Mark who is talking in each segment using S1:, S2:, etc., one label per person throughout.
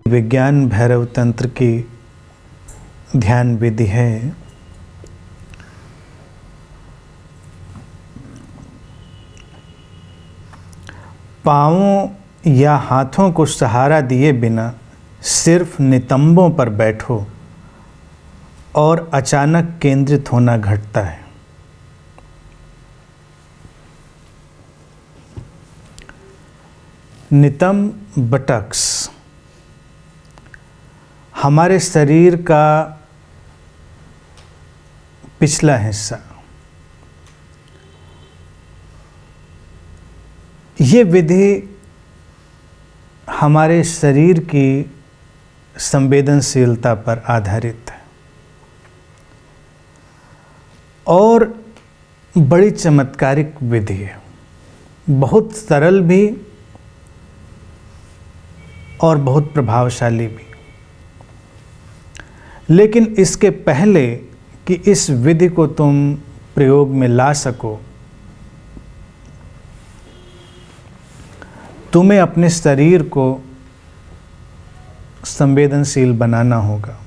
S1: विज्ञान भैरव तंत्र की ध्यान विधि है। पाँवों या हाथों को सहारा दिए बिना सिर्फ नितंबों पर बैठो और अचानक केंद्रित होना घटता है। नितंब बटक्स हमारे शरीर का पिछला हिस्सा। ये विधि हमारे शरीर की संवेदनशीलता पर आधारित है और बड़ी चमत्कारिक विधि है, बहुत सरल भी और बहुत प्रभावशाली भी। लेकिन इसके पहले कि इस विधि को तुम प्रयोग में ला सको, तुम्हें अपने शरीर को संवेदनशील बनाना होगा।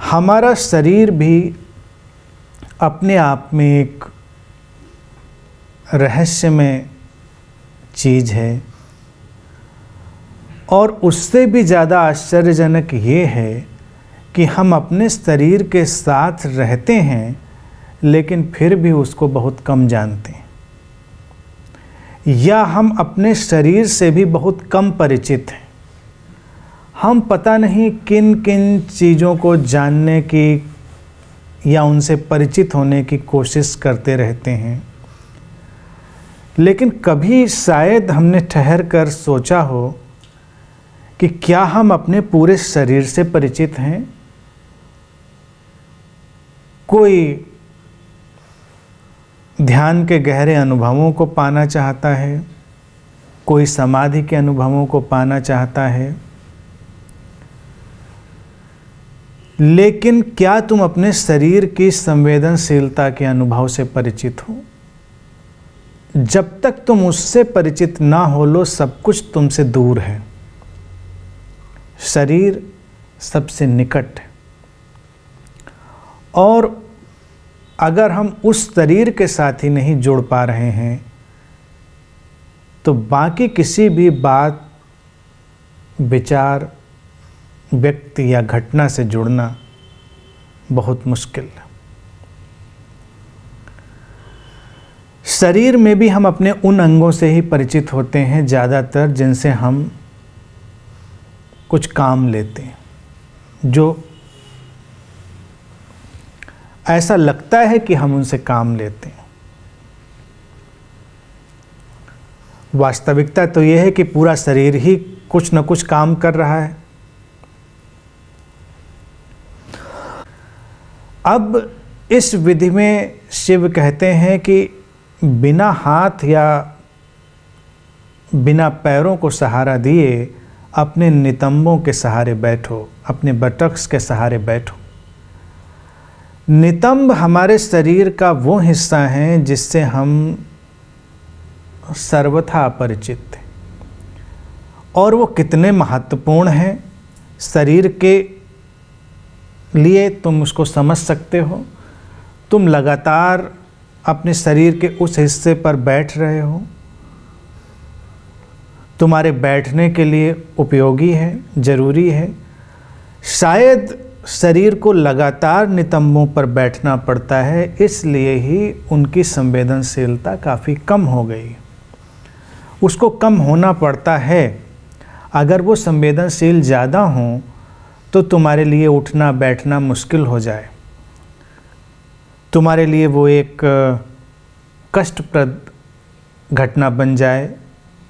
S1: हमारा शरीर भी अपने आप में एक रहस्यमय चीज है और उससे भी ज़्यादा आश्चर्यजनक ये है कि हम अपने शरीर के साथ रहते हैं लेकिन फिर भी उसको बहुत कम जानते हैं, या हम अपने शरीर से भी बहुत कम परिचित हैं। हम पता नहीं किन किन चीज़ों को जानने की या उनसे परिचित होने की कोशिश करते रहते हैं, लेकिन कभी शायद हमने ठहर कर सोचा हो कि क्या हम अपने पूरे शरीर से परिचित हैं। कोई ध्यान के गहरे अनुभवों को पाना चाहता है, कोई समाधि के अनुभवों को पाना चाहता है, लेकिन क्या तुम अपने शरीर की संवेदनशीलता के अनुभव से परिचित हो? जब तक तुम उससे परिचित ना हो लो, सब कुछ तुमसे दूर है। शरीर सबसे निकट है और अगर हम उस शरीर के साथ ही नहीं जुड़ पा रहे हैं तो बाकी किसी भी बात, विचार, व्यक्ति या घटना से जुड़ना बहुत मुश्किल है। शरीर में भी हम अपने उन अंगों से ही परिचित होते हैं ज़्यादातर जिनसे हम कुछ काम लेते हैं, जो ऐसा लगता है कि हम उनसे काम लेते हैं। वास्तविकता तो यह है कि पूरा शरीर ही कुछ न कुछ काम कर रहा है। अब इस विधि में शिव कहते हैं कि बिना हाथ या बिना पैरों को सहारा दिए अपने नितंबों के सहारे बैठो, अपने बटक्स के सहारे बैठो। नितंब हमारे शरीर का वो हिस्सा है जिससे हम सर्वथा अपरिचित हैं और वो कितने महत्वपूर्ण हैं शरीर के लिए तुम उसको समझ सकते हो। तुम लगातार अपने शरीर के उस हिस्से पर बैठ रहे हो, तुम्हारे बैठने के लिए उपयोगी है, ज़रूरी है। शायद शरीर को लगातार नितंबों पर बैठना पड़ता है, इसलिए ही उनकी संवेदनशीलता काफ़ी कम हो गई। उसको कम होना पड़ता है। अगर वो संवेदनशील ज़्यादा हों तो तुम्हारे लिए उठना बैठना मुश्किल हो जाए, तुम्हारे लिए वो एक कष्टप्रद घटना बन जाए।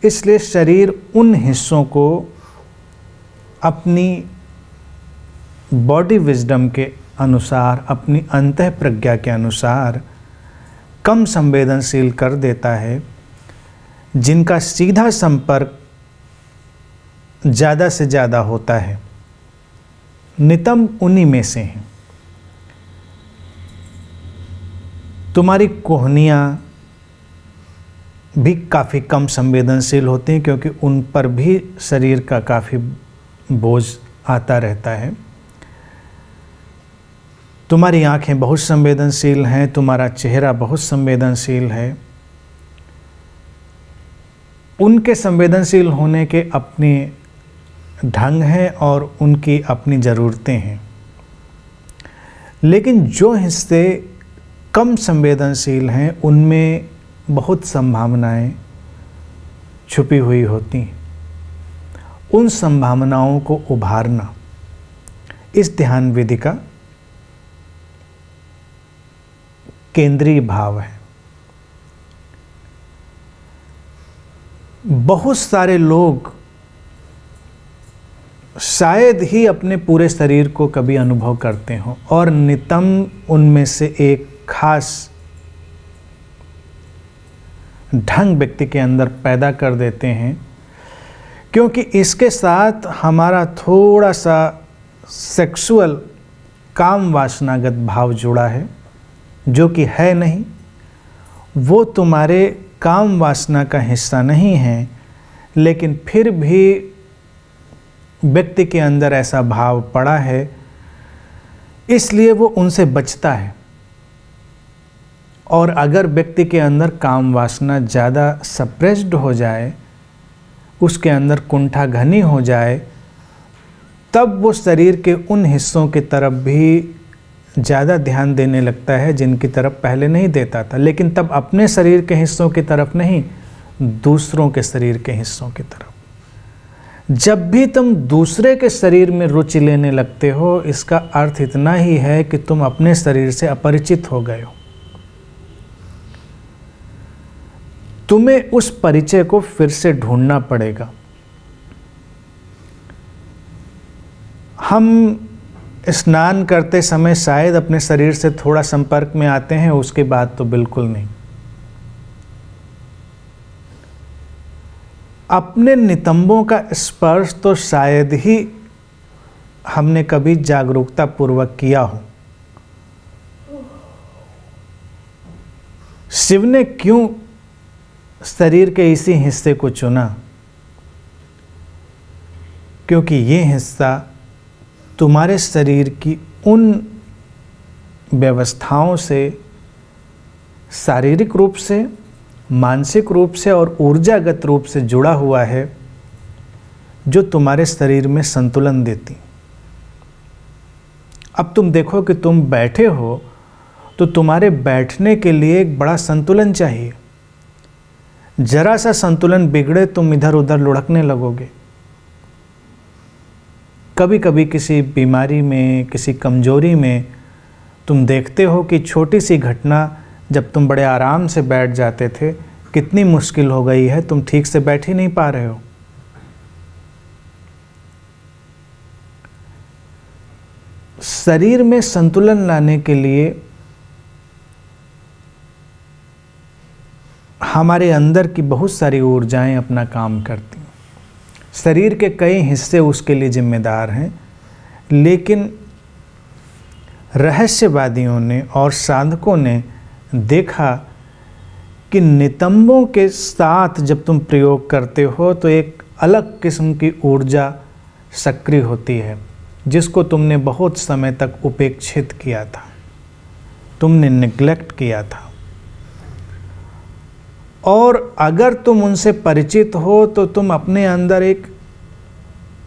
S1: इसलिए शरीर उन हिस्सों को अपनी बॉडी विजडम के अनुसार, अपनी अंतः प्रज्ञा के अनुसार कम संवेदनशील कर देता है। जिनका सीधा संपर्क ज़्यादा से ज़्यादा होता है, नितंब उन्हीं में से हैं। तुम्हारी कोहनियाँ भी काफ़ी कम संवेदनशील होती हैं, क्योंकि उन पर भी शरीर का काफ़ी बोझ आता रहता है। तुम्हारी आंखें बहुत संवेदनशील हैं, तुम्हारा चेहरा बहुत संवेदनशील है। उनके संवेदनशील होने के अपने ढंग हैं और उनकी अपनी ज़रूरतें हैं। लेकिन जो हिस्से कम संवेदनशील हैं उनमें बहुत संभावनाएं छुपी हुई होती हैं। उन संभावनाओं को उभारना इस ध्यान विधि का केंद्रीय भाव है। बहुत सारे लोग शायद ही अपने पूरे शरीर को कभी अनुभव करते हों, और नितंब उनमें से एक खास ढंग व्यक्ति के अंदर पैदा कर देते हैं, क्योंकि इसके साथ हमारा थोड़ा सा सेक्सुअल काम वासनागत भाव जुड़ा है, जो कि है नहीं। वो तुम्हारे काम वासना का हिस्सा नहीं है, लेकिन फिर भी व्यक्ति के अंदर ऐसा भाव पड़ा है, इसलिए वो उनसे बचता है। और अगर व्यक्ति के अंदर काम वासना ज़्यादा सप्रेस्ड हो जाए, उसके अंदर कुंठा घनी हो जाए, तब वो शरीर के उन हिस्सों की तरफ भी ज़्यादा ध्यान देने लगता है जिनकी तरफ पहले नहीं देता था। लेकिन तब अपने शरीर के हिस्सों की तरफ नहीं, दूसरों के शरीर के हिस्सों की तरफ। जब भी तुम दूसरे के शरीर में रुचि लेने लगते हो, इसका अर्थ इतना ही है कि तुम अपने शरीर से अपरिचित हो गए हो। तुम्हें उस परिचय को फिर से ढूंढना पड़ेगा। हम स्नान करते समय शायद अपने शरीर से थोड़ा संपर्क में आते हैं, उसके बाद तो बिल्कुल नहीं। अपने नितंबों का स्पर्श तो शायद ही हमने कभी जागरूकता पूर्वक किया हो। शिव ने क्यों शरीर के इसी हिस्से को चुना? क्योंकि ये हिस्सा तुम्हारे शरीर की उन व्यवस्थाओं से शारीरिक रूप से, मानसिक रूप से और ऊर्जागत रूप से जुड़ा हुआ है, जो तुम्हारे शरीर में संतुलन देती। अब तुम देखो कि तुम बैठे हो, तो तुम्हारे बैठने के लिए एक बड़ा संतुलन चाहिए। जरा सा संतुलन बिगड़े, तुम इधर उधर लुढ़कने लगोगे। कभी कभी किसी बीमारी में, किसी कमजोरी में तुम देखते हो कि छोटी सी घटना, जब तुम बड़े आराम से बैठ जाते थे, कितनी मुश्किल हो गई है, तुम ठीक से बैठ ही नहीं पा रहे हो। शरीर में संतुलन लाने के लिए हमारे अंदर की बहुत सारी ऊर्जाएं अपना काम करती हैं। शरीर के कई हिस्से उसके लिए जिम्मेदार हैं, लेकिन रहस्यवादियों ने और साधकों ने देखा कि नितंबों के साथ जब तुम प्रयोग करते हो तो एक अलग किस्म की ऊर्जा सक्रिय होती है, जिसको तुमने बहुत समय तक उपेक्षित किया था, तुमने निग्लेक्ट किया था। और अगर तुम उनसे परिचित हो तो तुम अपने अंदर एक,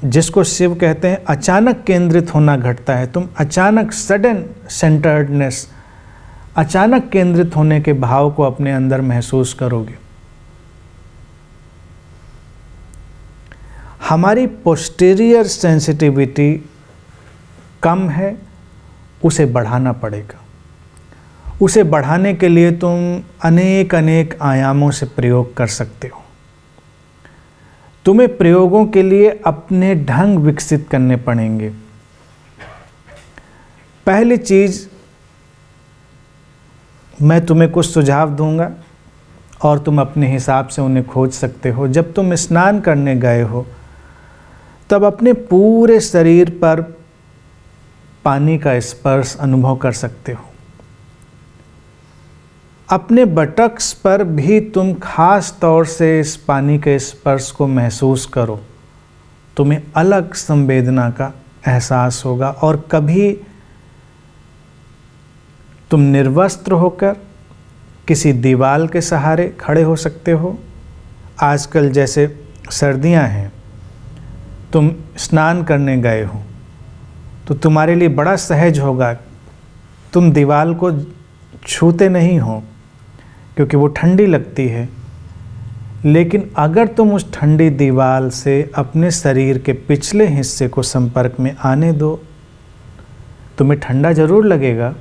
S1: जिसको शिव कहते हैं, अचानक केंद्रित होना घटता है। तुम अचानक सडन सेंटर्डनेस, अचानक केंद्रित होने के भाव को अपने अंदर महसूस करोगे। हमारी पोस्टीरियर सेंसिटिविटी कम है, उसे बढ़ाना पड़ेगा। उसे बढ़ाने के लिए तुम अनेक अनेक आयामों से प्रयोग कर सकते हो। तुम्हें प्रयोगों के लिए अपने ढंग विकसित करने पड़ेंगे। पहली चीज, मैं तुम्हें कुछ सुझाव दूंगा और तुम अपने हिसाब से उन्हें खोज सकते हो। जब तुम स्नान करने गए हो, तब अपने पूरे शरीर पर पानी का स्पर्श अनुभव कर सकते हो। अपने बटक्स पर भी तुम खास तौर से इस पानी के स्पर्श को महसूस करो। तुम्हें अलग संवेदना का एहसास होगा। और कभी तुम निर्वस्त्र होकर किसी दीवार के सहारे खड़े हो सकते हो। आजकल जैसे सर्दियां हैं, तुम स्नान करने गए हो तो तुम्हारे लिए बड़ा सहज होगा, तुम दीवार को छूते नहीं हो क्योंकि वो ठंडी लगती है। लेकिन अगर तुम उस ठंडी दीवार से अपने शरीर के पिछले हिस्से को संपर्क में आने दो, तुम्हें ठंडा जरूर लगेगा,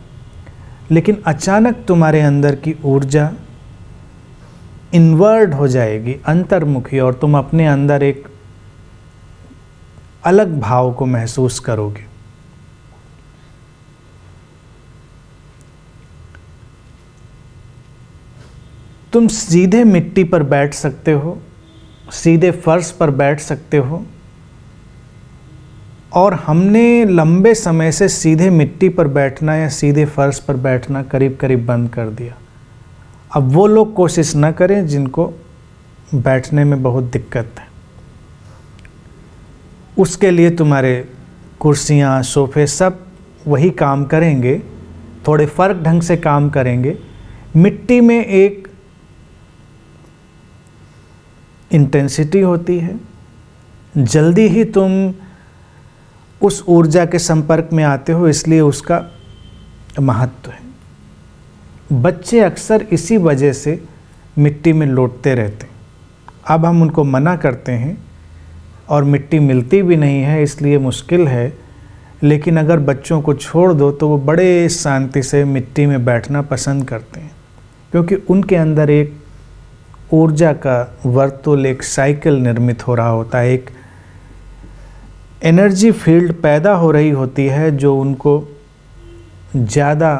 S1: लेकिन अचानक तुम्हारे अंदर की ऊर्जा इनवर्ड हो जाएगी, अंतर्मुखी, और तुम अपने अंदर एक अलग भाव को महसूस करोगे। तुम सीधे मिट्टी पर बैठ सकते हो, सीधे फर्श पर बैठ सकते हो। और हमने लंबे समय से सीधे मिट्टी पर बैठना या सीधे फर्श पर बैठना करीब करीब बंद कर दिया। अब वो लोग कोशिश न करें जिनको बैठने में बहुत दिक्कत है। उसके लिए तुम्हारे कुर्सियाँ, सोफे सब वही काम करेंगे, थोड़े फर्क ढंग से काम करेंगे। मिट्टी में एक इंटेंसिटी होती है, जल्दी ही तुम उस ऊर्जा के संपर्क में आते हो, इसलिए उसका महत्व है। बच्चे अक्सर इसी वजह से मिट्टी में लौटते रहते हैं। अब हम उनको मना करते हैं और मिट्टी मिलती भी नहीं है, इसलिए मुश्किल है। लेकिन अगर बच्चों को छोड़ दो तो वो बड़े शांति से मिट्टी में बैठना पसंद करते हैं, क्योंकि उनके अंदर एक ऊर्जा का वर्तुल, एक साइकिल निर्मित हो रहा होता है, एक एनर्जी फील्ड पैदा हो रही होती है जो उनको ज़्यादा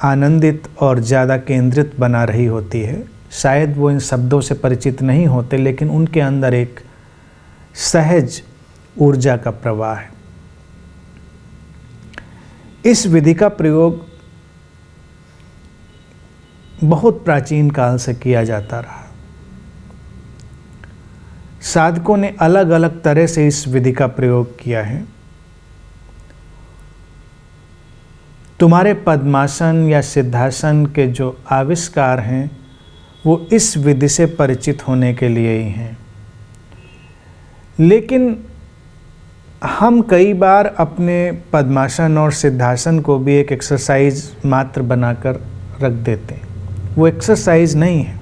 S1: आनंदित और ज़्यादा केंद्रित बना रही होती है। शायद वो इन शब्दों से परिचित नहीं होते, लेकिन उनके अंदर एक सहज ऊर्जा का प्रवाह है। इस विधि का प्रयोग बहुत प्राचीन काल से किया जाता रहा। साधकों ने अलग अलग तरह से इस विधि का प्रयोग किया है। तुम्हारे पद्मासन या सिद्धासन के जो आविष्कार हैं वो इस विधि से परिचित होने के लिए ही हैं। लेकिन हम कई बार अपने पद्मासन और सिद्धासन को भी एक एक्सरसाइज मात्र बनाकर रख देते हैं। वो एक्सरसाइज नहीं है,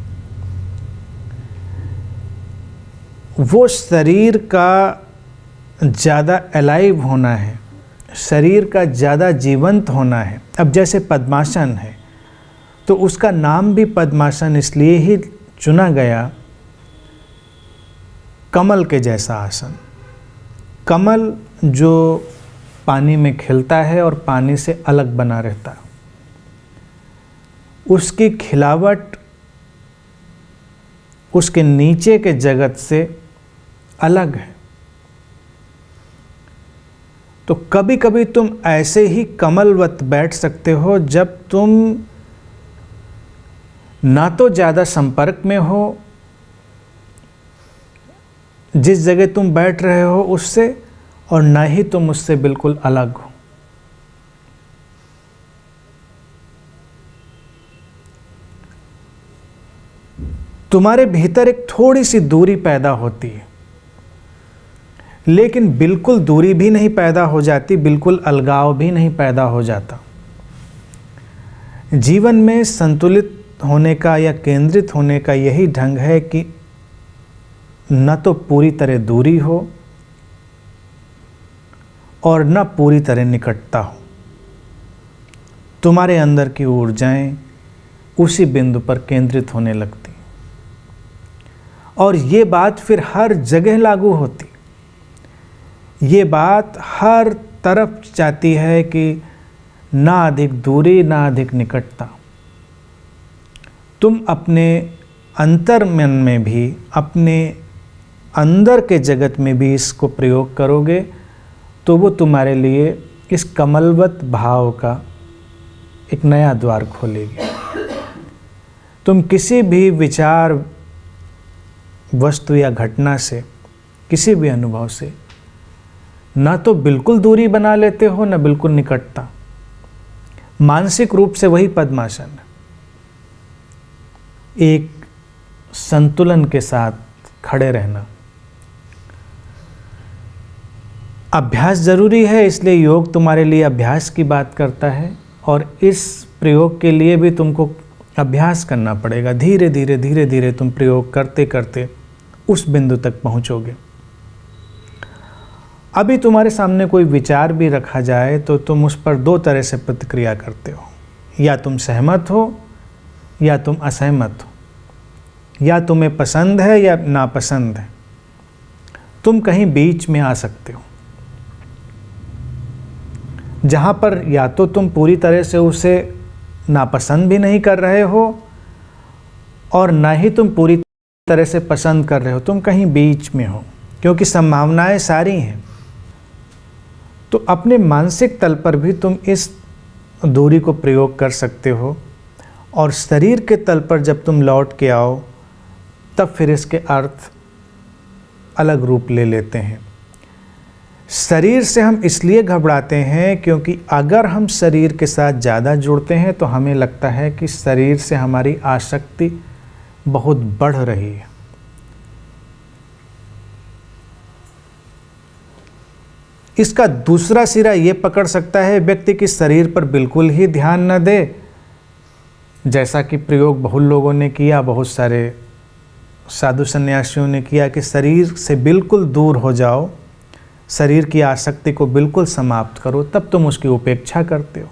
S1: वो शरीर का ज़्यादा अलाइव होना है, शरीर का ज़्यादा जीवंत होना है। अब जैसे पद्मासन है तो उसका नाम भी पद्मासन इसलिए ही चुना गया, कमल के जैसा आसन। कमल जो पानी में खिलता है और पानी से अलग बना रहता है, उसकी खिलावट उसके नीचे के जगत से अलग है। तो कभी कभी तुम ऐसे ही कमलवत बैठ सकते हो जब तुम ना तो ज़्यादा संपर्क में हो जिस जगह तुम बैठ रहे हो उससे, और ना ही तुम उससे बिल्कुल अलग हो। तुम्हारे भीतर एक थोड़ी सी दूरी पैदा होती है, लेकिन बिल्कुल दूरी भी नहीं पैदा हो जाती, बिल्कुल अलगाव भी नहीं पैदा हो जाता। जीवन में संतुलित होने का या केंद्रित होने का यही ढंग है कि न तो पूरी तरह दूरी हो और न पूरी तरह निकटता हो। तुम्हारे अंदर की ऊर्जाएं उसी बिंदु पर केंद्रित होने लगती, और ये बात फिर हर जगह लागू होती। ये बात हर तरफ जाती है कि ना अधिक दूरी ना अधिक निकटता। तुम अपने अंतर्मन में भी, अपने अंदर के जगत में भी इसको प्रयोग करोगे तो वो तुम्हारे लिए इस कमलवत भाव का एक नया द्वार खोलेगी। तुम किसी भी विचार, वस्तु या घटना से, किसी भी अनुभव से ना तो बिल्कुल दूरी बना लेते हो, ना बिल्कुल निकटता। मानसिक रूप से वही पद्मासन है, एक संतुलन के साथ खड़े रहना। अभ्यास जरूरी है, इसलिए योग तुम्हारे लिए अभ्यास की बात करता है, और इस प्रयोग के लिए भी तुमको अभ्यास करना पड़ेगा। धीरे धीरे धीरे धीरे तुम प्रयोग करते करते उस बिंदु तक पहुंचोगे। अभी तुम्हारे सामने कोई विचार भी रखा जाए तो तुम उस पर दो तरह से प्रतिक्रिया करते हो, या तुम सहमत हो या तुम असहमत हो, या तुम्हें पसंद है या नापसंद है। तुम कहीं बीच में आ सकते हो, जहाँ पर या तो तुम पूरी तरह से उसे नापसंद भी नहीं कर रहे हो और ना ही तुम पूरी तरह से पसंद कर रहे हो, तुम कहीं बीच में हो, क्योंकि संभावनाएं सारी हैं। तो अपने मानसिक तल पर भी तुम इस दूरी को प्रयोग कर सकते हो, और शरीर के तल पर जब तुम लौट के आओ तब फिर इसके अर्थ अलग रूप ले लेते हैं। शरीर से हम इसलिए घबराते हैं क्योंकि अगर हम शरीर के साथ ज़्यादा जुड़ते हैं तो हमें लगता है कि शरीर से हमारी आसक्ति बहुत बढ़ रही है। इसका दूसरा सिरा ये पकड़ सकता है व्यक्ति कि शरीर पर बिल्कुल ही ध्यान न दे, जैसा कि प्रयोग बहुत लोगों ने किया, बहुत सारे साधु सन्यासियों ने किया कि शरीर से बिल्कुल दूर हो जाओ, शरीर की आसक्ति को बिल्कुल समाप्त करो, तब तुम उसकी उपेक्षा करते हो।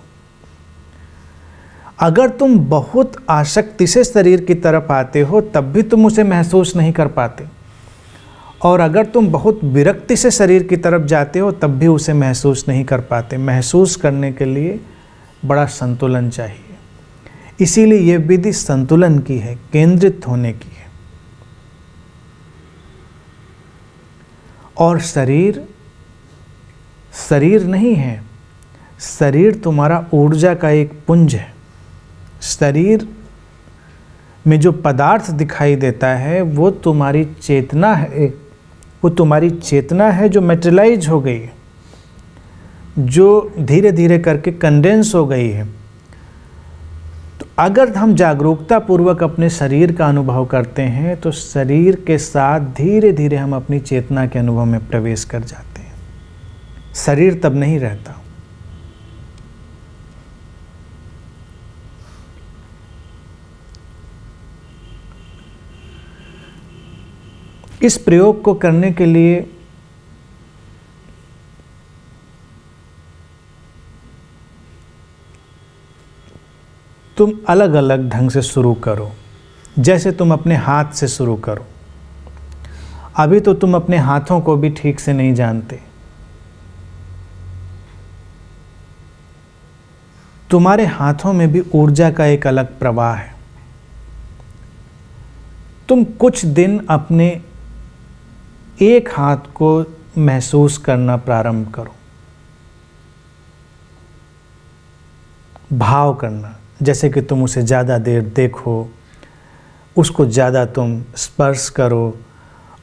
S1: अगर तुम बहुत आसक्ति से शरीर की तरफ आते हो तब भी तुम उसे महसूस नहीं कर पाते, और अगर तुम बहुत विरक्ति से शरीर की तरफ जाते हो तब भी उसे महसूस नहीं कर पाते। महसूस करने के लिए बड़ा संतुलन चाहिए, इसीलिए यह विधि संतुलन की है, केंद्रित होने की है। और शरीर शरीर नहीं है, शरीर तुम्हारा ऊर्जा का एक पुंज है। शरीर में जो पदार्थ दिखाई देता है वो तुम्हारी चेतना है, वो तुम्हारी चेतना है जो मैटेरियलाइज हो गई है, जो धीरे धीरे करके कंडेंस हो गई है। तो अगर हम जागरूकता पूर्वक अपने शरीर का अनुभव करते हैं तो शरीर के साथ धीरे धीरे हम अपनी चेतना के अनुभव में प्रवेश कर जाते हैं। शरीर तब नहीं रहता। इस प्रयोग को करने के लिए तुम अलग अलग ढंग से शुरू करो। जैसे तुम अपने हाथ से शुरू करो। अभी तो तुम अपने हाथों को भी ठीक से नहीं जानते। तुम्हारे हाथों में भी ऊर्जा का एक अलग प्रवाह है। तुम कुछ दिन अपने एक हाथ को महसूस करना प्रारंभ करो, भाव करना, जैसे कि तुम उसे ज़्यादा देर देखो, उसको ज़्यादा तुम स्पर्श करो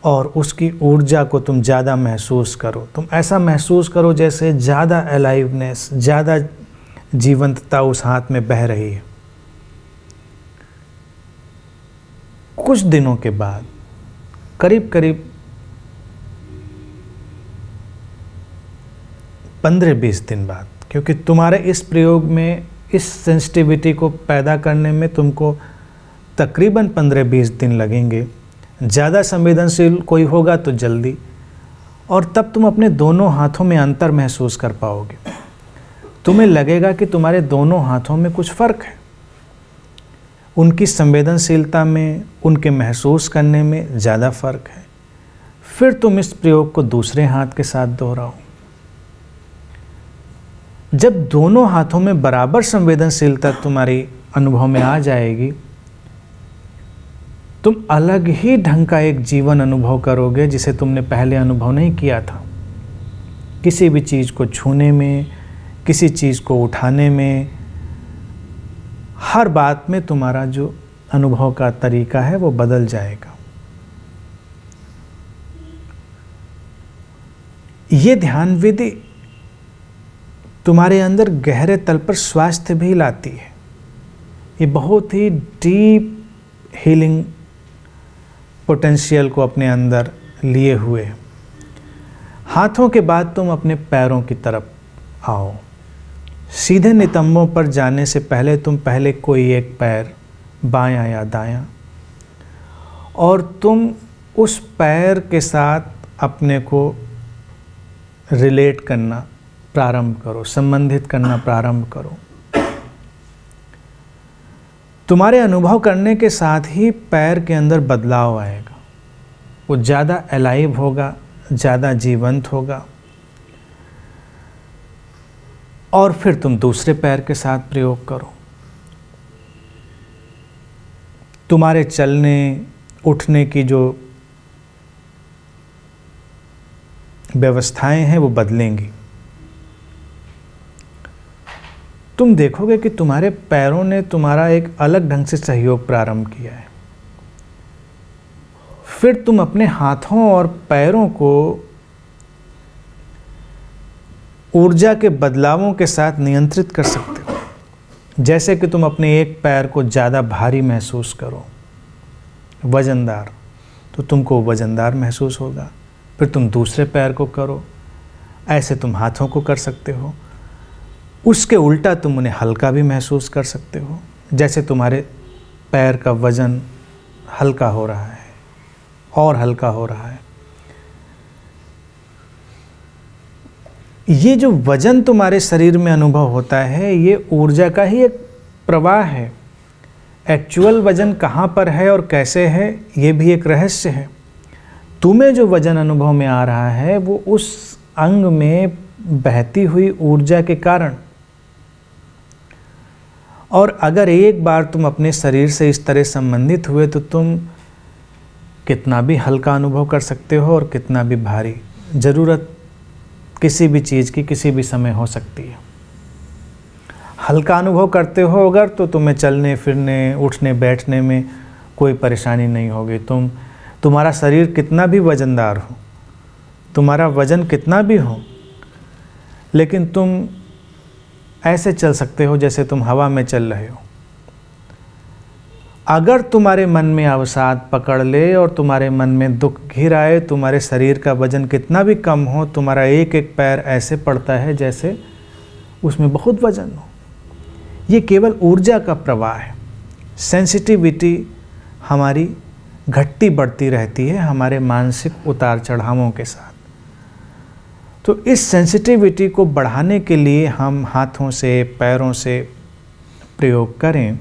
S1: और उसकी ऊर्जा को तुम ज़्यादा महसूस करो। तुम ऐसा महसूस करो जैसे ज़्यादा अलाइवनेस, ज़्यादा जीवंतता उस हाथ में बह रही है। कुछ दिनों के बाद, करीब करीब 15-20 दिन बाद, क्योंकि तुम्हारे इस प्रयोग में इस सेंसिटिविटी को पैदा करने में तुमको तकरीबन 15-20 दिन लगेंगे। ज़्यादा संवेदनशील कोई होगा तो जल्दी, और तब तुम अपने दोनों हाथों में अंतर महसूस कर पाओगे। तुम्हें लगेगा कि तुम्हारे दोनों हाथों में कुछ फ़र्क है, उनकी संवेदनशीलता में, उनके महसूस करने में ज़्यादा फ़र्क है। फिर तुम इस प्रयोग को दूसरे हाथ के साथ दोहराओ। जब दोनों हाथों में बराबर संवेदनशीलता तुम्हारी अनुभव में आ जाएगी, तुम अलग ही ढंग का एक जीवन अनुभव करोगे जिसे तुमने पहले अनुभव नहीं किया था। किसी भी चीज़ को छूने में, किसी चीज़ को उठाने में, हर बात में तुम्हारा जो अनुभव का तरीका है वो बदल जाएगा। ये ध्यान विधि तुम्हारे अंदर गहरे तल पर स्वास्थ्य भी लाती है। ये बहुत ही डीप हीलिंग पोटेंशियल को अपने अंदर लिए हुए। हाथों के बाद तुम अपने पैरों की तरफ आओ। सीधे नितंबों पर जाने से पहले तुम पहले कोई एक पैर बायां या दायां, और तुम उस पैर के साथ अपने को रिलेट करना प्रारंभ करो, संबंधित करना प्रारंभ करो। तुम्हारे अनुभव करने के साथ ही पैर के अंदर बदलाव आएगा। वो ज़्यादा अलाइव होगा, ज़्यादा जीवंत होगा। और फिर तुम दूसरे पैर के साथ प्रयोग करो। तुम्हारे चलने उठने की जो व्यवस्थाएं हैं वो बदलेंगी। तुम देखोगे कि तुम्हारे पैरों ने तुम्हारा एक अलग ढंग से सहयोग प्रारंभ किया है। फिर तुम अपने हाथों और पैरों को ऊर्जा के बदलावों के साथ नियंत्रित कर सकते हो। जैसे कि तुम अपने एक पैर को ज़्यादा भारी महसूस करो, वजनदार, तो तुमको वजनदार महसूस होगा। फिर तुम दूसरे पैर को करो, ऐसे तुम हाथों को कर सकते हो। उसके उल्टा तुम उन्हें हल्का भी महसूस कर सकते हो, जैसे तुम्हारे पैर का वजन हल्का हो रहा है और हल्का हो रहा है। ये जो वजन तुम्हारे शरीर में अनुभव होता है, ये ऊर्जा का ही एक प्रवाह है। एक्चुअल वजन कहाँ पर है और कैसे है, ये भी एक रहस्य है। तुम्हें जो वजन अनुभव में आ रहा है वो उस अंग में बहती हुई ऊर्जा के कारण। और अगर एक बार तुम अपने शरीर से इस तरह संबंधित हुए तो तुम कितना भी हल्का अनुभव कर सकते हो और कितना भी भारी। ज़रूरत किसी भी चीज़ की किसी भी समय हो सकती है। हल्का अनुभव करते हो अगर, तो तुम्हें चलने फिरने उठने बैठने में कोई परेशानी नहीं होगी। तुम्हारा शरीर कितना भी वजनदार हो, तुम्हारा वजन कितना भी हो, लेकिन तुम ऐसे चल सकते हो जैसे तुम हवा में चल रहे हो। अगर तुम्हारे मन में अवसाद पकड़ ले और तुम्हारे मन में दुख घिर आए, तुम्हारे शरीर का वजन कितना भी कम हो, तुम्हारा एक एक पैर ऐसे पड़ता है जैसे उसमें बहुत वजन हो। ये केवल ऊर्जा का प्रवाह है। सेंसिटिविटी हमारी घटती बढ़ती रहती है हमारे मानसिक उतार चढ़ावों के साथ। तो इस सेंसिटिविटी को बढ़ाने के लिए हम हाथों से पैरों से प्रयोग करें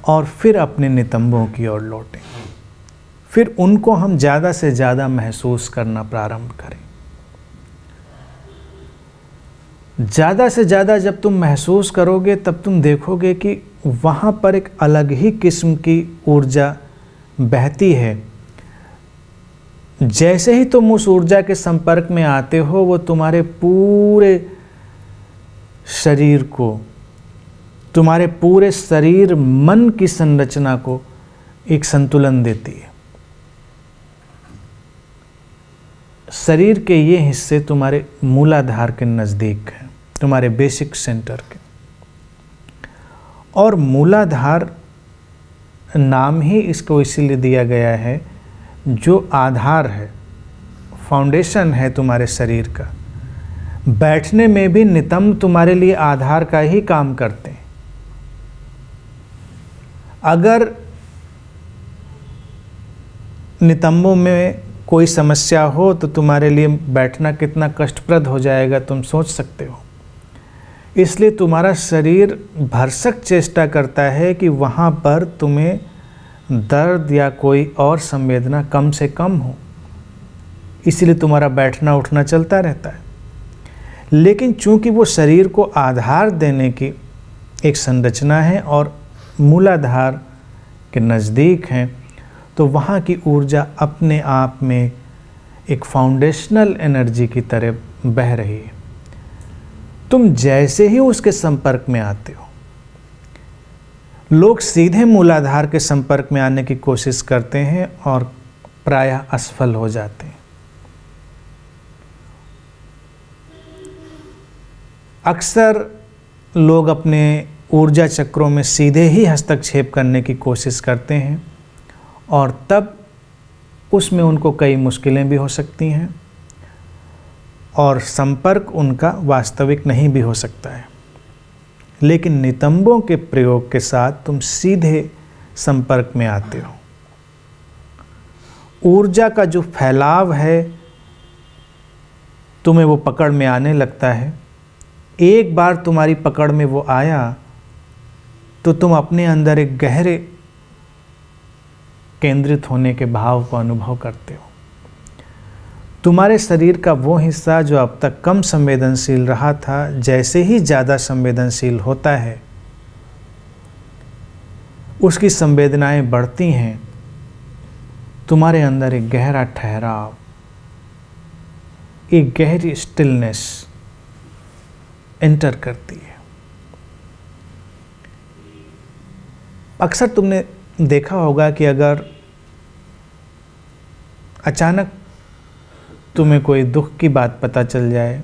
S1: और फिर अपने नितंबों की ओर लौटें। फिर उनको हम ज़्यादा से ज़्यादा महसूस करना प्रारंभ करें। ज़्यादा से ज़्यादा जब तुम महसूस करोगे तब तुम देखोगे कि वहाँ पर एक अलग ही किस्म की ऊर्जा बहती है। जैसे ही तुम उस ऊर्जा के संपर्क में आते हो, वो तुम्हारे पूरे शरीर को, तुम्हारे पूरे शरीर मन की संरचना को एक संतुलन देती है। शरीर के ये हिस्से तुम्हारे मूलाधार के नज़दीक हैं, तुम्हारे बेसिक सेंटर के। और मूलाधार नाम ही इसको इसीलिए दिया गया है, जो आधार है, फाउंडेशन है तुम्हारे शरीर का। बैठने में भी नितंब तुम्हारे लिए आधार का ही काम करते हैं। अगर नितंबों में कोई समस्या हो तो तुम्हारे लिए बैठना कितना कष्टप्रद हो जाएगा तुम सोच सकते हो। इसलिए तुम्हारा शरीर भरसक चेष्टा करता है कि वहाँ पर तुम्हें दर्द या कोई और संवेदना कम से कम हो। इसलिए तुम्हारा बैठना उठना चलता रहता है। लेकिन चूंकि वो शरीर को आधार देने की एक संरचना है और मूलाधार के नज़दीक हैं, तो वहाँ की ऊर्जा अपने आप में एक फाउंडेशनल एनर्जी की तरह बह रही है। तुम जैसे ही उसके संपर्क में आते हो, लोग सीधे मूलाधार के संपर्क में आने की कोशिश करते हैं और प्रायः असफल हो जाते हैं। अक्सर लोग अपने ऊर्जा चक्रों में सीधे ही हस्तक्षेप करने की कोशिश करते हैं और तब उसमें उनको कई मुश्किलें भी हो सकती हैं और संपर्क उनका वास्तविक नहीं भी हो सकता है। लेकिन नितंबों के प्रयोग के साथ तुम सीधे संपर्क में आते हो। ऊर्जा का जो फैलाव है तुम्हें वो पकड़ में आने लगता है। एक बार तुम्हारी पकड़ में वो आया तो तुम अपने अंदर एक गहरे केंद्रित होने के भाव को अनुभव करते हो। तुम्हारे शरीर का वो हिस्सा जो अब तक कम संवेदनशील रहा था, जैसे ही ज़्यादा संवेदनशील होता है उसकी संवेदनाएं बढ़ती हैं। तुम्हारे अंदर एक गहरा ठहराव, एक गहरी स्टिलनेस एंटर करती है। अक्सर तुमने देखा होगा कि अगर अचानक तुम्हें कोई दुख की बात पता चल जाए,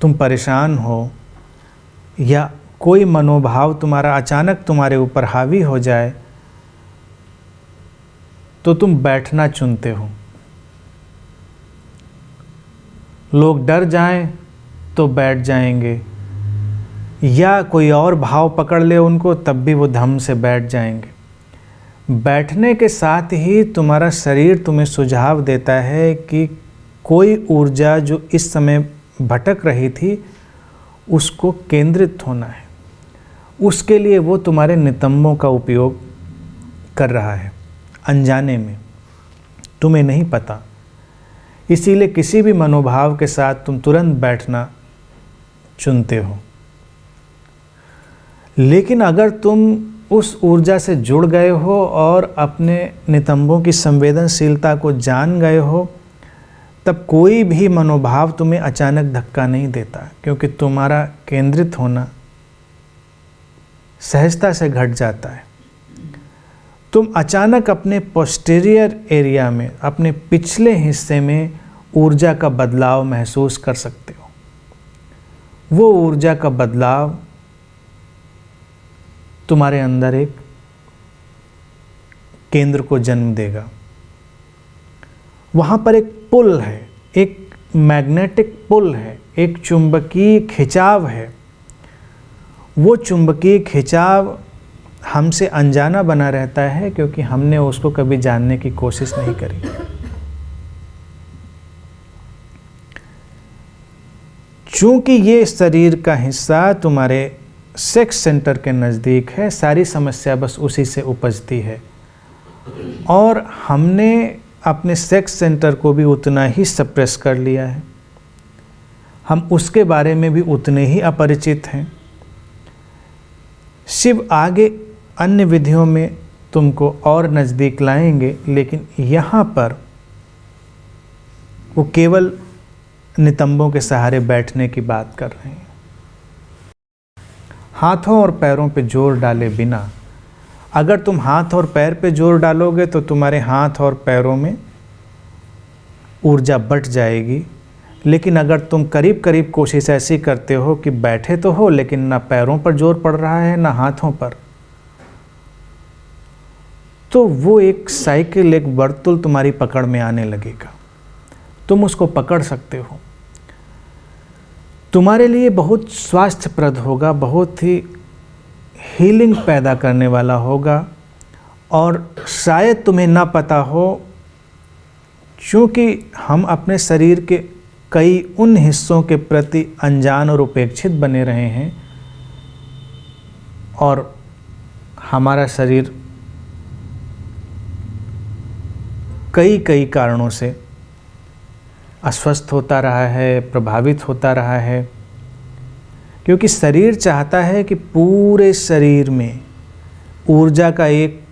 S1: तुम परेशान हो या कोई मनोभाव तुम्हारा अचानक तुम्हारे ऊपर हावी हो जाए तो तुम बैठना चुनते हो। लोग डर जाएं तो बैठ जाएंगे या कोई और भाव पकड़ ले उनको तब भी वो धम से बैठ जाएंगे। बैठने के साथ ही तुम्हारा शरीर तुम्हें सुझाव देता है कि कोई ऊर्जा जो इस समय भटक रही थी उसको केंद्रित होना है। उसके लिए वो तुम्हारे नितंबों का उपयोग कर रहा है, अनजाने में, तुम्हें नहीं पता। इसीलिए किसी भी मनोभाव के साथ तुम तुरंत बैठना चुनते हो। लेकिन अगर तुम उस ऊर्जा से जुड़ गए हो और अपने नितंबों की संवेदनशीलता को जान गए हो, तब कोई भी मनोभाव तुम्हें अचानक धक्का नहीं देता, क्योंकि तुम्हारा केंद्रित होना सहजता से घट जाता है। तुम अचानक अपने पोस्टीरियर एरिया में, अपने पिछले हिस्से में ऊर्जा का बदलाव महसूस कर सकते हो। वो ऊर्जा का बदलाव तुम्हारे अंदर एक केंद्र को जन्म देगा। वहाँ पर एक पुल है, एक मैग्नेटिक पुल है, एक चुंबकीय खिंचाव है। वो चुंबकीय खिंचाव हमसे अनजाना बना रहता है क्योंकि हमने उसको कभी जानने की कोशिश नहीं करी। चूंकि ये शरीर का हिस्सा तुम्हारे सेक्स सेंटर के नज़दीक है, सारी समस्या बस उसी से उपजती है और हमने अपने सेक्स सेंटर को भी उतना ही सप्रेस कर लिया है। हम उसके बारे में भी उतने ही अपरिचित हैं। शिव आगे अन्य विधियों में तुमको और नज़दीक लाएंगे, लेकिन यहाँ पर वो केवल नितंबों के सहारे बैठने की बात कर रहे हैं। हाथों और पैरों पे जोर डाले बिना, अगर तुम हाथ और पैर पे जोर डालोगे तो तुम्हारे हाथ और पैरों में ऊर्जा बट जाएगी। लेकिन अगर तुम करीब करीब कोशिश ऐसी करते हो कि बैठे तो हो लेकिन ना पैरों पर जोर पड़ रहा है ना हाथों पर, तो वो एक साइकिल, एक वर्तुल तुम्हारी पकड़ में आने लगेगा। तुम उसको पकड़ सकते हो। तुम्हारे लिए बहुत स्वास्थ्यप्रद होगा, बहुत ही हीलिंग पैदा करने वाला होगा। और शायद तुम्हें ना पता हो, क्योंकि हम अपने शरीर के कई उन हिस्सों के प्रति अनजान और उपेक्षित बने रहे हैं और हमारा शरीर कई कारणों से अस्वस्थ होता रहा है, प्रभावित होता रहा है, क्योंकि शरीर चाहता है कि पूरे शरीर में ऊर्जा का एक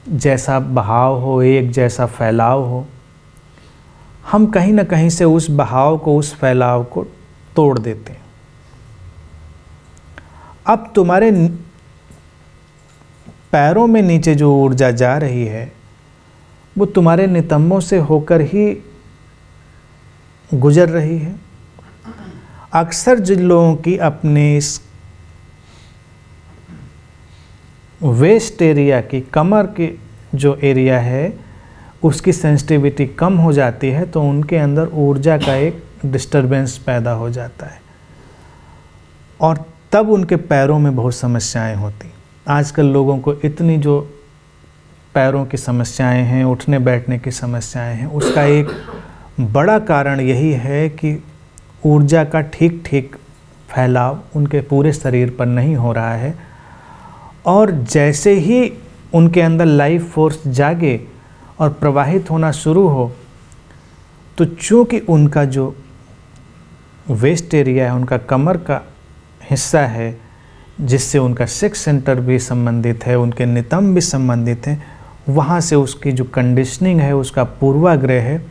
S1: जैसा बहाव हो, एक जैसा फैलाव हो। हम कहीं ना कहीं से उस बहाव को, उस फैलाव को तोड़ देते हैं। अब तुम्हारे पैरों में नीचे जो ऊर्जा जा रही है वो तुम्हारे नितंबों से होकर ही गुजर रही है। अक्सर जिन लोगों की अपने इस वेस्ट एरिया की, कमर की जो एरिया है उसकी सेंसिटिविटी कम हो जाती है तो उनके अंदर ऊर्जा का एक डिस्टरबेंस पैदा हो जाता है और तब उनके पैरों में बहुत समस्याएं होती। आजकल लोगों को इतनी जो पैरों की समस्याएं हैं, उठने बैठने की समस्याएं हैं, उसका एक बड़ा कारण यही है कि ऊर्जा का ठीक ठीक फैलाव उनके पूरे शरीर पर नहीं हो रहा है। और जैसे ही उनके अंदर लाइफ फोर्स जागे और प्रवाहित होना शुरू हो तो चूँकि उनका जो वेस्ट एरिया है, उनका कमर का हिस्सा है जिससे उनका सेक्स सेंटर भी संबंधित है, उनके नितंब भी संबंधित हैं, वहाँ से उसकी जो कंडीशनिंग है, उसका पूर्वाग्रह है,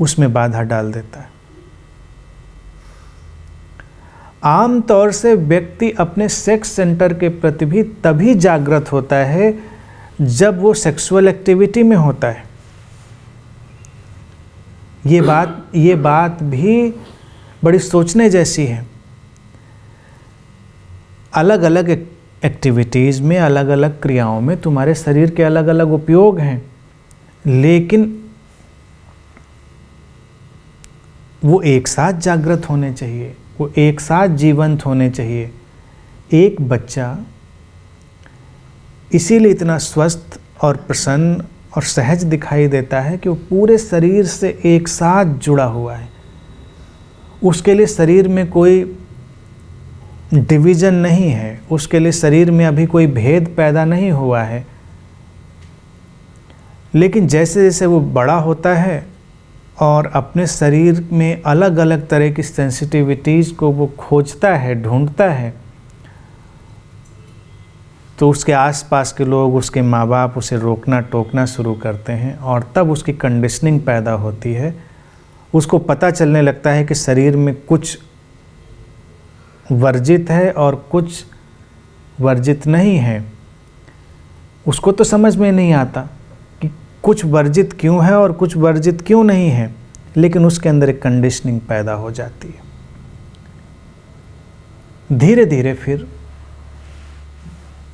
S1: उसमें बाधा डाल देता है। आम तौर से व्यक्ति अपने सेक्स सेंटर के प्रति भी तभी जागृत होता है जब वो सेक्सुअल एक्टिविटी में होता है। ये बात भी बड़ी सोचने जैसी है। अलग अलग एक्टिविटीज़ में, अलग अलग क्रियाओं में तुम्हारे शरीर के अलग अलग उपयोग हैं, लेकिन वो एक साथ जागृत होने चाहिए, वो एक साथ जीवंत होने चाहिए। एक बच्चा इसीलिए इतना स्वस्थ और प्रसन्न और सहज दिखाई देता है कि वो पूरे शरीर से एक साथ जुड़ा हुआ है। उसके लिए शरीर में कोई डिवीज़न नहीं है, उसके लिए शरीर में अभी कोई भेद पैदा नहीं हुआ है। लेकिन जैसे जैसे वो बड़ा होता है और अपने शरीर में अलग अलग तरह की सेंसिटिविटीज़ को वो खोजता है, ढूंढता है, तो उसके आसपास के लोग, उसके माँ बाप उसे रोकना टोकना शुरू करते हैं और तब उसकी कंडीशनिंग पैदा होती है। उसको पता चलने लगता है कि शरीर में कुछ वर्जित है और कुछ वर्जित नहीं है। उसको तो समझ में नहीं आता कि कुछ वर्जित क्यों है और कुछ वर्जित क्यों नहीं है, लेकिन उसके अंदर एक कंडीशनिंग पैदा हो जाती है। धीरे धीरे फिर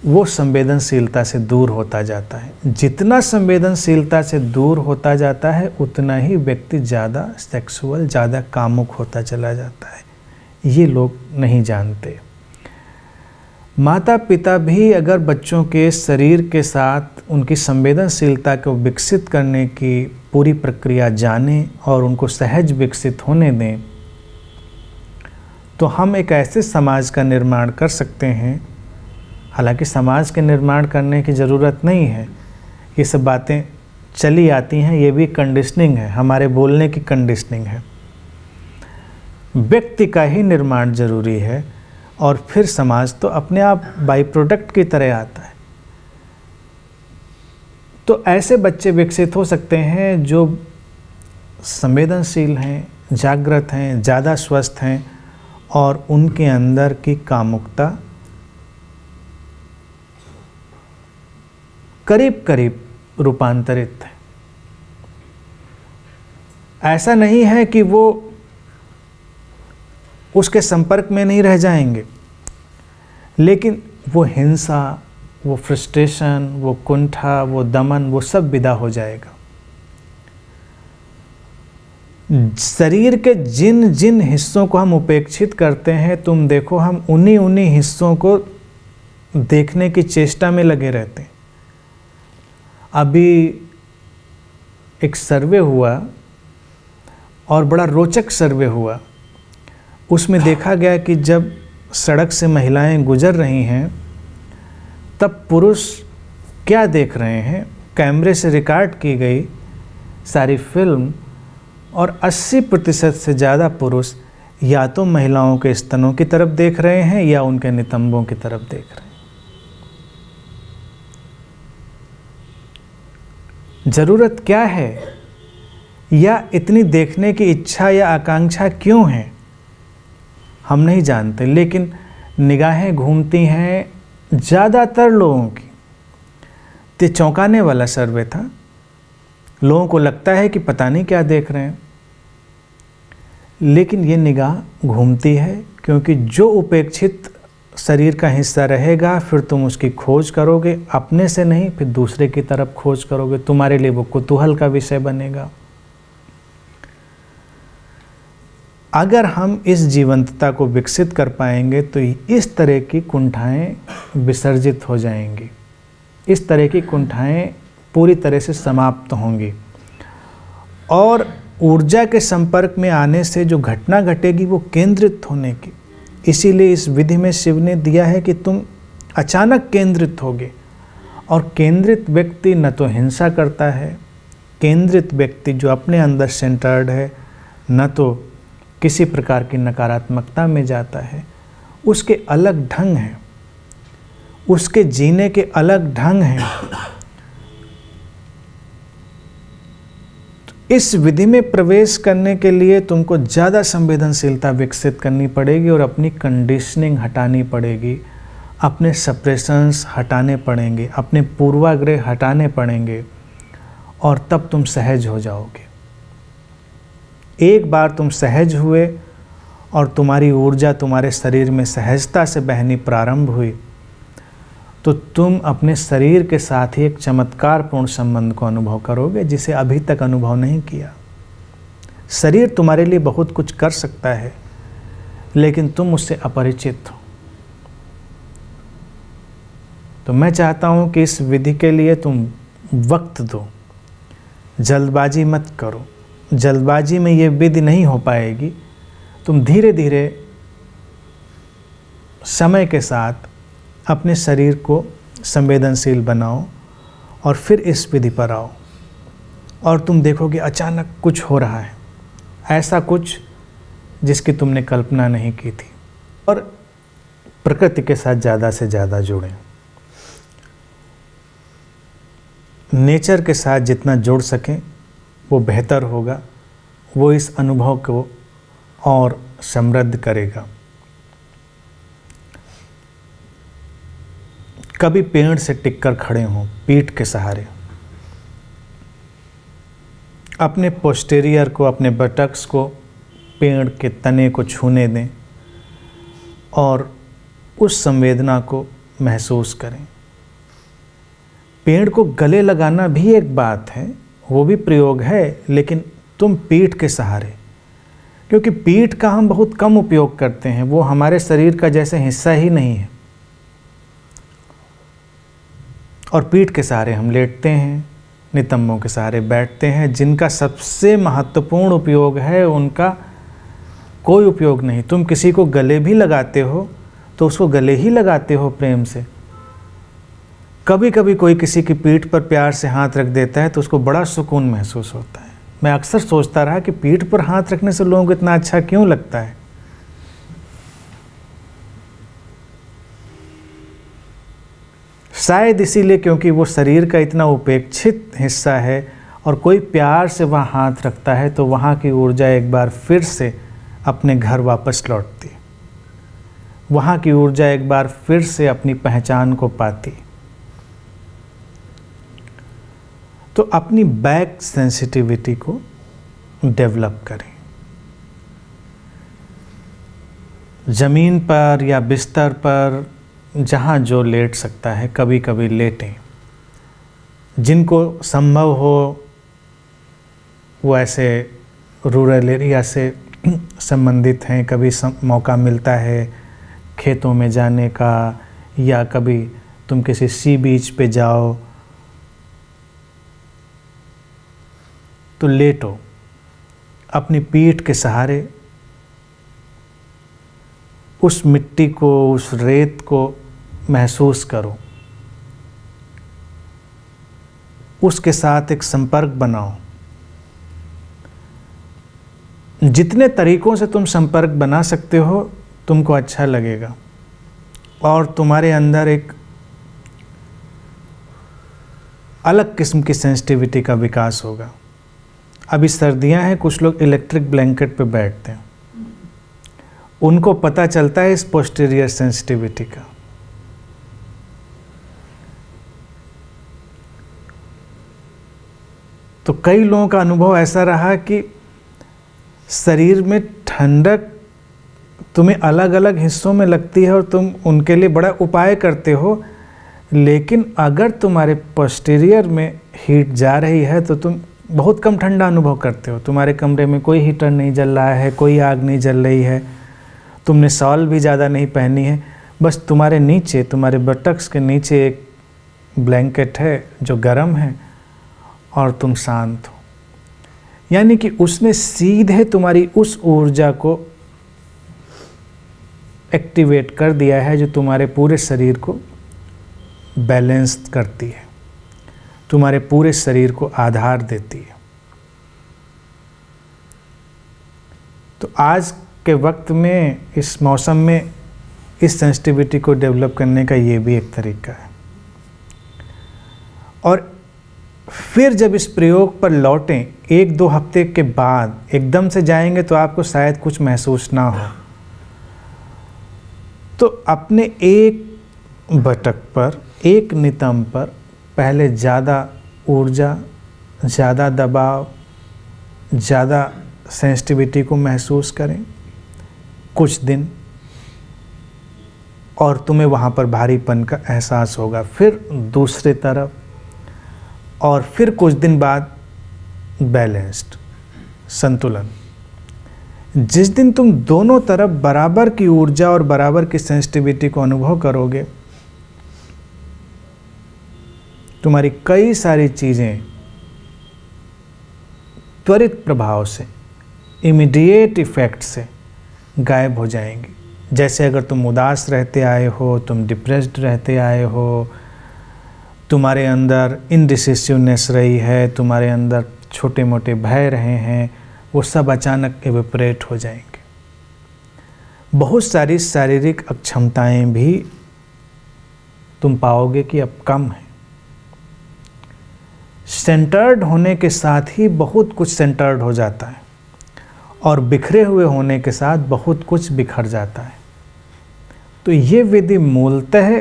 S1: वो संवेदनशीलता से दूर होता जाता है। जितना संवेदनशीलता से दूर होता जाता है उतना ही व्यक्ति ज़्यादा सेक्सुअल, ज़्यादा कामुक होता चला जाता है। ये लोग नहीं जानते। माता पिता भी अगर बच्चों के शरीर के साथ उनकी संवेदनशीलता को विकसित करने की पूरी प्रक्रिया जानें और उनको सहज विकसित होने दें, तो हम एक ऐसे समाज का निर्माण कर सकते हैं। हालांकि समाज के निर्माण करने की ज़रूरत नहीं है, ये सब बातें चली आती हैं, ये भी कंडीशनिंग है, हमारे बोलने की कंडीशनिंग है। व्यक्ति का ही निर्माण जरूरी है और फिर समाज तो अपने आप बाई प्रोडक्ट की तरह आता है। तो ऐसे बच्चे विकसित हो सकते हैं जो संवेदनशील हैं, जागृत हैं, ज़्यादा स्वस्थ हैं और उनके अंदर की कामुकता करीब करीब रूपांतरित है। ऐसा नहीं है कि वो उसके संपर्क में नहीं रह जाएंगे, लेकिन वो हिंसा, वो फ्रस्ट्रेशन, वो कुंठा, वो दमन, वो सब विदा हो जाएगा। शरीर के जिन जिन हिस्सों को हम उपेक्षित करते हैं, तुम देखो हम उन्हीं हिस्सों को देखने की चेष्टा में लगे रहते हैं। अभी एक सर्वे हुआ और बड़ा रोचक सर्वे हुआ। उसमें देखा गया कि जब सड़क से महिलाएं गुजर रही हैं तब पुरुष क्या देख रहे हैं। कैमरे से रिकॉर्ड की गई सारी फिल्म और 80% से ज़्यादा पुरुष या तो महिलाओं के स्तनों की तरफ देख रहे हैं या उनके नितंबों की तरफ देख रहे हैं। ज़रूरत क्या है या इतनी देखने की इच्छा या आकांक्षा क्यों है, हम नहीं जानते, लेकिन निगाहें घूमती हैं ज़्यादातर लोगों की तो चौंकाने वाला सर्वे था। लोगों को लगता है कि पता नहीं क्या देख रहे हैं, लेकिन ये निगाह घूमती है, क्योंकि जो उपेक्षित शरीर का हिस्सा रहेगा फिर तुम उसकी खोज करोगे, अपने से नहीं, फिर दूसरे की तरफ खोज करोगे, तुम्हारे लिए वो कुतूहल का विषय बनेगा। अगर हम इस जीवंतता को विकसित कर पाएंगे तो इस तरह की कुंठाएं विसर्जित हो जाएंगी, इस तरह की कुंठाएं पूरी तरह से समाप्त होंगी, और ऊर्जा के संपर्क में आने से जो घटना घटेगी वो केंद्रित होने की। इसीलिए इस विधि में शिव ने दिया है कि तुम अचानक केंद्रित होगे, और केंद्रित व्यक्ति न तो हिंसा करता है, केंद्रित व्यक्ति जो अपने अंदर सेंटर्ड है न तो किसी प्रकार की नकारात्मकता में जाता है। उसके अलग ढंग हैं, उसके जीने के अलग ढंग हैं। इस विधि में प्रवेश करने के लिए तुमको ज़्यादा संवेदनशीलता विकसित करनी पड़ेगी और अपनी कंडीशनिंग हटानी पड़ेगी, अपने सप्रेशंस हटाने पड़ेंगे, अपने पूर्वाग्रह हटाने पड़ेंगे, और तब तुम सहज हो जाओगे। एक बार तुम सहज हुए और तुम्हारी ऊर्जा तुम्हारे शरीर में सहजता से बहनी प्रारंभ हुई, तो तुम अपने शरीर के साथ ही एक चमत्कारपूर्ण संबंध को अनुभव करोगे जिसे अभी तक अनुभव नहीं किया। शरीर तुम्हारे लिए बहुत कुछ कर सकता है, लेकिन तुम उससे अपरिचित हो। तो मैं चाहता हूं कि इस विधि के लिए तुम वक्त दो, जल्दबाजी मत करो। जल्दबाजी में ये विधि नहीं हो पाएगी। तुम धीरे धीरे समय के साथ अपने शरीर को संवेदनशील बनाओ और फिर इस विधि पर आओ, और तुम देखोगे अचानक कुछ हो रहा है, ऐसा कुछ जिसकी तुमने कल्पना नहीं की थी। और प्रकृति के साथ ज़्यादा से ज़्यादा जुड़ें। नेचर के साथ जितना जुड़ सकें वो बेहतर होगा, वो इस अनुभव को और समृद्ध करेगा। कभी पेड़ से टिककर खड़े हों पीठ के सहारे, अपने पोस्टेरियर को, अपने बटक्स को पेड़ के तने को छूने दें और उस संवेदना को महसूस करें। पेड़ को गले लगाना भी एक बात है, वो भी प्रयोग है, लेकिन तुम पीठ के सहारे, क्योंकि पीठ का हम बहुत कम उपयोग करते हैं, वो हमारे शरीर का जैसे हिस्सा ही नहीं है। और पीठ के सहारे हम लेटते हैं, नितंबों के सहारे बैठते हैं। जिनका सबसे महत्वपूर्ण उपयोग है उनका कोई उपयोग नहीं। तुम किसी को गले भी लगाते हो तो उसको गले ही लगाते हो प्रेम से। कभी कभी कोई किसी की पीठ पर प्यार से हाथ रख देता है तो उसको बड़ा सुकून महसूस होता है। मैं अक्सर सोचता रहा कि पीठ पर हाथ रखने से लोगों को इतना अच्छा क्यों लगता है। शायद इसीलिए क्योंकि वो शरीर का इतना उपेक्षित हिस्सा है, और कोई प्यार से वहाँ हाथ रखता है तो वहाँ की ऊर्जा एक बार फिर से अपने घर वापस लौटती, वहाँ की ऊर्जा एक बार फिर से अपनी पहचान को पाती। तो अपनी बैक सेंसिटिविटी को डेवलप करें। ज़मीन पर या बिस्तर पर जहाँ जो लेट सकता है कभी कभी लेटें। जिनको संभव हो वो ऐसे रूरल एरिया से संबंधित हैं, कभी मौका मिलता है खेतों में जाने का, या कभी तुम किसी सी बीच पे जाओ तो लेटो, अपनी पीठ के सहारे उस मिट्टी को, उस रेत को महसूस करो, उसके साथ एक संपर्क बनाओ। जितने तरीकों से तुम संपर्क बना सकते हो तुमको अच्छा लगेगा, और तुम्हारे अंदर एक अलग किस्म की सेंसिटिविटी का विकास होगा। अभी सर्दियां हैं, कुछ लोग इलेक्ट्रिक ब्लैंकेट पे बैठते हैं, उनको पता चलता है इस पोस्टीरियर सेंसिटिविटी का। तो कई लोगों का अनुभव ऐसा रहा कि शरीर में ठंडक तुम्हें अलग अलग हिस्सों में लगती है और तुम उनके लिए बड़ा उपाय करते हो, लेकिन अगर तुम्हारे पोस्टीरियर में हीट जा रही है तो तुम बहुत कम ठंडा अनुभव करते हो। तुम्हारे कमरे में कोई हीटर नहीं जल रहा है, कोई आग नहीं जल रही है, तुमने शॉल भी ज़्यादा नहीं पहनी है, बस तुम्हारे नीचे, तुम्हारे बटक्स के नीचे एक ब्लैंकेट है जो गर्म है और तुम शांत हो। यानी कि उसने सीधे तुम्हारी उस ऊर्जा को एक्टिवेट कर दिया है जो तुम्हारे पूरे शरीर को बैलेंस करती है, तुम्हारे पूरे शरीर को आधार देती है। तो आज के वक्त में, इस मौसम में, इस सेंसिटिविटी को डेवलप करने का ये भी एक तरीका है। और फिर जब इस प्रयोग पर लौटें, 1-2 हफ्ते के बाद एकदम से जाएंगे तो आपको शायद कुछ महसूस ना हो, तो अपने एक बटक पर, एक नितंब पर पहले ज़्यादा ऊर्जा, ज़्यादा दबाव, ज़्यादा सेंसिटिविटी को महसूस करें कुछ दिन, और तुम्हें वहाँ पर भारीपन का एहसास होगा। फिर दूसरी तरफ, और फिर कुछ दिन बाद बैलेंस्ड, संतुलन। जिस दिन तुम दोनों तरफ बराबर की ऊर्जा और बराबर की सेंसिटिविटी को अनुभव करोगे, तुम्हारी कई सारी चीज़ें त्वरित प्रभाव से, इमीडिएट इफेक्ट से गायब हो जाएंगी। जैसे अगर तुम उदास रहते आए हो, तुम डिप्रेस्ड रहते आए हो, तुम्हारे अंदर इनडिसिसिवनेस रही है, तुम्हारे अंदर छोटे मोटे भय रहे हैं, वो सब अचानक एवेपोरेट हो जाएंगे। बहुत सारी शारीरिक अक्षमताएं भी तुम पाओगे कि अब कम है। सेंटर्ड होने के साथ ही बहुत कुछ सेंटर्ड हो जाता है, और बिखरे हुए होने के साथ बहुत कुछ बिखर जाता है। तो ये विधि मूलतः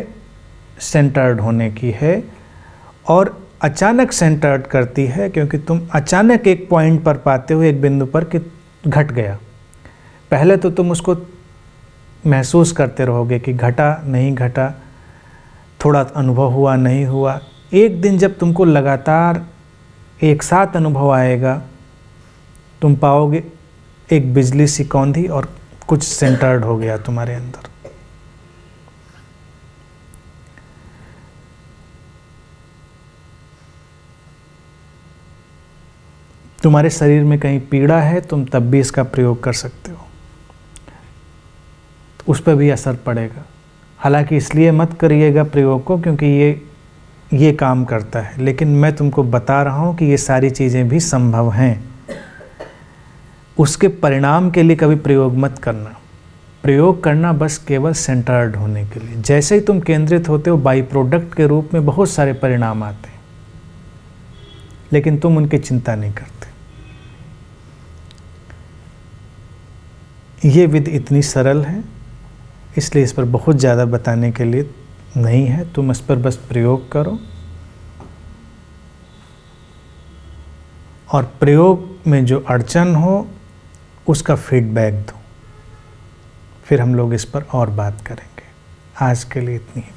S1: सेंटर्ड होने की है, और अचानक सेंटर्ड करती है, क्योंकि तुम अचानक एक पॉइंट पर पाते हो, एक बिंदु पर, कि घट गया। पहले तो तुम उसको महसूस करते रहोगे कि घटा नहीं घटा, थोड़ा अनुभव हुआ नहीं हुआ। एक दिन जब तुमको लगातार एक साथ अनुभव आएगा, तुम पाओगे एक बिजली सी कौंधी और कुछ सेंटर्ड हो गया तुम्हारे अंदर। तुम्हारे शरीर में कहीं पीड़ा है, तुम तब भी इसका प्रयोग कर सकते हो, तो उस पर भी असर पड़ेगा। हालांकि इसलिए मत करिएगा प्रयोग को क्योंकि ये काम करता है, लेकिन मैं तुमको बता रहा हूँ कि ये सारी चीज़ें भी संभव हैं। उसके परिणाम के लिए कभी प्रयोग मत करना। प्रयोग करना बस केवल सेंटर्ड होने के लिए। जैसे ही तुम केंद्रित होते हो, बाई प्रोडक्ट के रूप में बहुत सारे परिणाम आते हैं, लेकिन तुम उनकी चिंता नहीं करते। ये विधि इतनी सरल है, इसलिए इस पर बहुत ज़्यादा बताने के लिए नहीं है। तुम इस पर बस प्रयोग करो, और प्रयोग में जो अड़चन हो उसका फीडबैक दो, फिर हम लोग इस पर और बात करेंगे। आज के लिए इतनी ही।